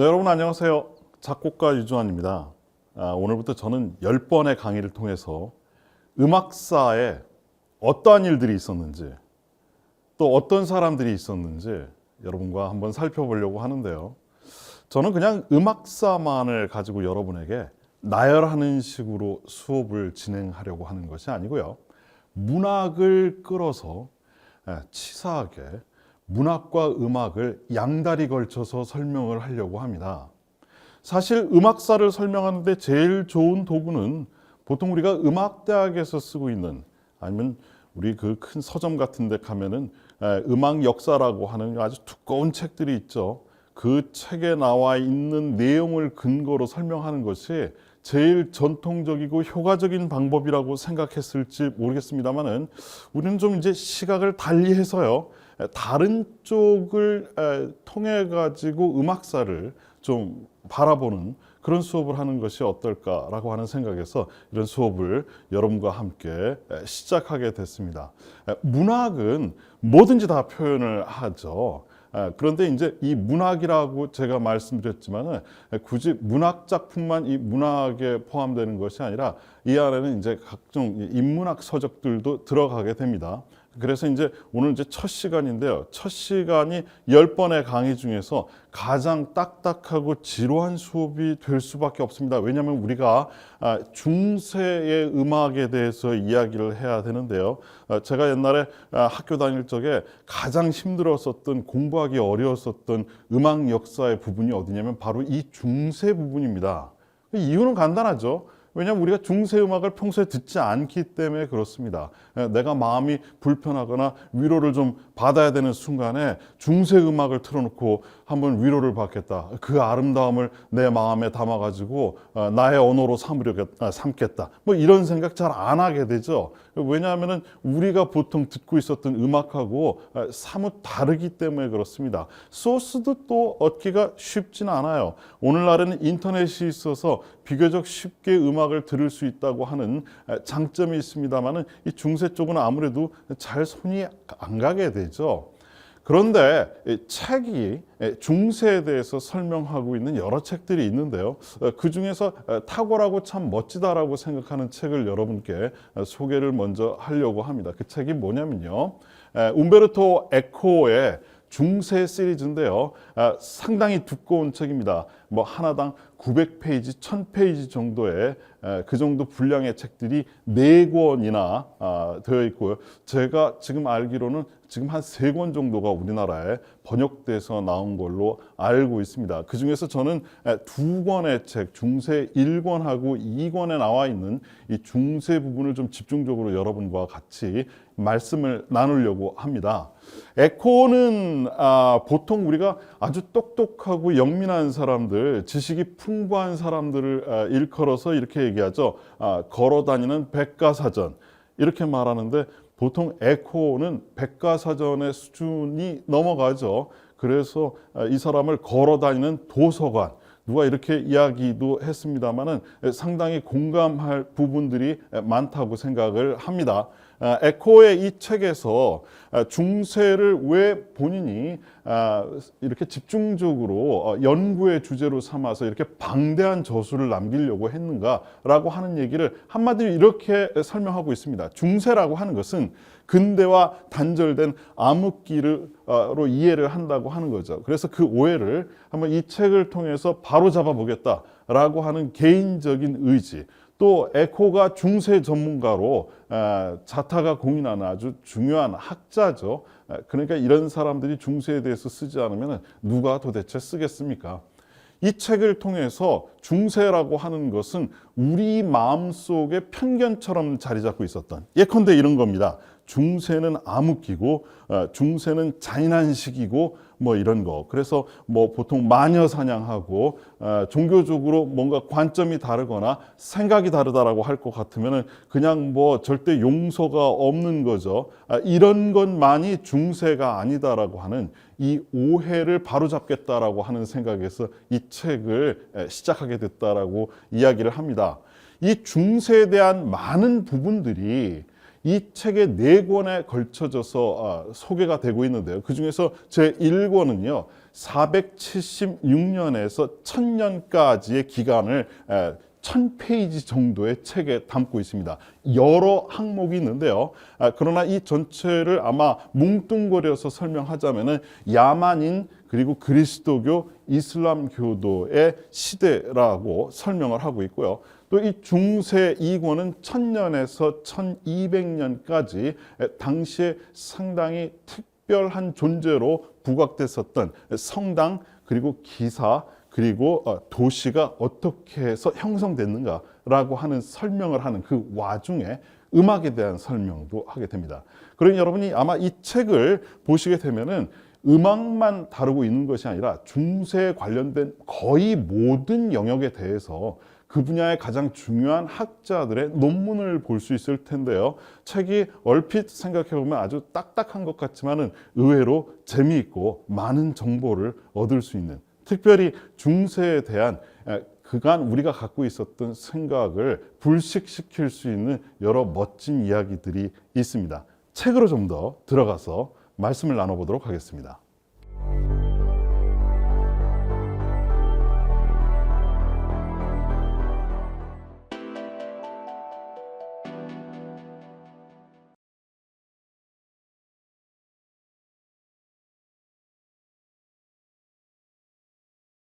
네, 여러분 안녕하세요. 작곡가 유주환입니다. 오늘부터 저는 10번의 강의를 통해서 음악사에 어떠한 일들이 있었는지 또 어떤 사람들이 있었는지 여러분과 한번 살펴보려고 하는데요. 저는 그냥 음악사만을 가지고 여러분에게 나열하는 식으로 수업을 진행하려고 하는 것이 아니고요. 문학을 끌어서 치사하게 문학과 음악을 양다리 걸쳐서 설명을 하려고 합니다. 사실 음악사를 설명하는데 제일 좋은 도구는 보통 우리가 음악대학에서 쓰고 있는, 아니면 우리 그 큰 서점 같은 데 가면은 음악 역사라고 하는 아주 두꺼운 책들이 있죠. 그 책에 나와 있는 내용을 근거로 설명하는 것이 제일 전통적이고 효과적인 방법이라고 생각했을지 모르겠습니다만은, 우리는 좀 이제 시각을 달리해서요, 다른 쪽을 통해 가지고 음악사를 좀 바라보는 그런 수업을 하는 것이 어떨까라고 하는 생각에서 이런 수업을 여러분과 함께 시작하게 됐습니다. 문학은 뭐든지 다 표현을 하죠. 그런데 이제 이 문학이라고 제가 말씀드렸지만은 굳이 문학 작품만 이 문학에 포함되는 것이 아니라 이 안에는 이제 각종 인문학 서적들도 들어가게 됩니다. 그래서 이제 오늘 이제 첫 시간인데요. 첫 시간이 10번의 강의 중에서 가장 딱딱하고 지루한 수업이 될 수밖에 없습니다. 왜냐하면 우리가 중세의 음악에 대해서 이야기를 해야 되는데요. 제가 옛날에 학교 다닐 적에 가장 힘들었었던, 공부하기 어려웠었던 음악 역사의 부분이 어디냐면 바로 이 중세 부분입니다. 이유는 간단하죠. 왜냐하면 우리가 중세 음악을 평소에 듣지 않기 때문에 그렇습니다. 내가 마음이 불편하거나 위로를 좀 받아야 되는 순간에 중세 음악을 틀어놓고 한번 위로를 받겠다. 그 아름다움을 내 마음에 담아가지고 나의 언어로 삼겠다. 뭐 이런 생각 잘 안 하게 되죠. 왜냐하면 우리가 보통 듣고 있었던 음악하고 사뭇 다르기 때문에 그렇습니다. 소스도 또 얻기가 쉽지는 않아요. 오늘날에는 인터넷이 있어서 비교적 쉽게 음악을 들을 수 있다고 하는 장점이 있습니다만은, 이 중세 쪽은 아무래도 잘 손이 안 가게 되죠. 그런데 책이 중세에 대해서 설명하고 있는 여러 책들이 있는데요. 그 중에서 탁월하고 참 멋지다라고 생각하는 책을 여러분께 소개를 먼저 하려고 합니다. 그 책이 뭐냐면요, 움베르토 에코의 중세 시리즈인데요. 상당히 두꺼운 책입니다. 뭐 하나당 900페이지, 1000페이지 정도의 그 정도 분량의 책들이 4권이나 되어 있고요. 제가 지금 알기로는 지금 한 3권 정도가 우리나라에 번역돼서 나온 걸로 알고 있습니다. 그 중에서 저는 2권의 책, 중세 1권하고 2권에 나와 있는 이 중세 부분을 좀 집중적으로 여러분과 같이 말씀을 나누려고 합니다. 에코는 보통 우리가 아주 똑똑하고 영민한 사람들, 지식이 풍부한 사람들을 일컬어서 이렇게 얘기하죠. 걸어다니는 백과사전, 이렇게 말하는데, 보통 에코는 백과사전의 수준이 넘어가죠. 그래서 이 사람을 걸어다니는 도서관, 누가 이렇게 이야기도 했습니다마는 상당히 공감할 부분들이 많다고 생각을 합니다. 에코의 이 책에서 중세를 왜 본인이 이렇게 집중적으로 연구의 주제로 삼아서 이렇게 방대한 저술을 남기려고 했는가라고 하는 얘기를 한마디로 이렇게 설명하고 있습니다. 중세라고 하는 것은 근대와 단절된 암흑기로 이해를 한다고 하는 거죠. 그래서 그 오해를 한번 이 책을 통해서 바로잡아 보겠다라고 하는 개인적인 의지, 또 에코가 중세 전문가로 자타가 공인하는 아주 중요한 학자죠. 그러니까 이런 사람들이 중세에 대해서 쓰지 않으면 누가 도대체 쓰겠습니까? 이 책을 통해서 중세라고 하는 것은 우리 마음속에 편견처럼 자리 잡고 있었던, 예컨대 이런 겁니다. 중세는 암흑기고 중세는 잔인한 시기고 뭐 이런 거. 그래서 뭐 보통 마녀 사냥하고 종교적으로 뭔가 관점이 다르거나 생각이 다르다라고 할 것 같으면은 그냥 뭐 절대 용서가 없는 거죠. 이런 것만이 중세가 아니다라고 하는 이 오해를 바로잡겠다라고 하는 생각에서 이 책을 시작하게 됐다라고 이야기를 합니다. 이 중세에 대한 많은 부분들이 이 책의 4권에 걸쳐져서 소개가 되고 있는데요. 그 중에서 제 1권은요, 476년에서 1000년까지의 기간을 1000페이지 정도의 책에 담고 있습니다. 여러 항목이 있는데요. 그러나 이 전체를 아마 뭉뚱그려서 설명하자면은 야만인 그리고 그리스도교, 이슬람교도의 시대라고 설명을 하고 있고요. 또 이 중세 2권은 1000년에서 1200년까지 당시에 상당히 특별한 존재로 부각됐었던 성당 그리고 기사 그리고 도시가 어떻게 해서 형성됐는가라고 하는 설명을 하는 그 와중에 음악에 대한 설명도 하게 됩니다. 그러니 여러분이 아마 이 책을 보시게 되면은 음악만 다루고 있는 것이 아니라 중세에 관련된 거의 모든 영역에 대해서 그 분야의 가장 중요한 학자들의 논문을 볼 수 있을 텐데요. 책이 얼핏 생각해 보면 아주 딱딱한 것 같지만은 의외로 재미있고 많은 정보를 얻을 수 있는, 특별히 중세에 대한 그간 우리가 갖고 있었던 생각을 불식시킬 수 있는 여러 멋진 이야기들이 있습니다. 책으로 좀 더 들어가서 말씀을 나눠보도록 하겠습니다.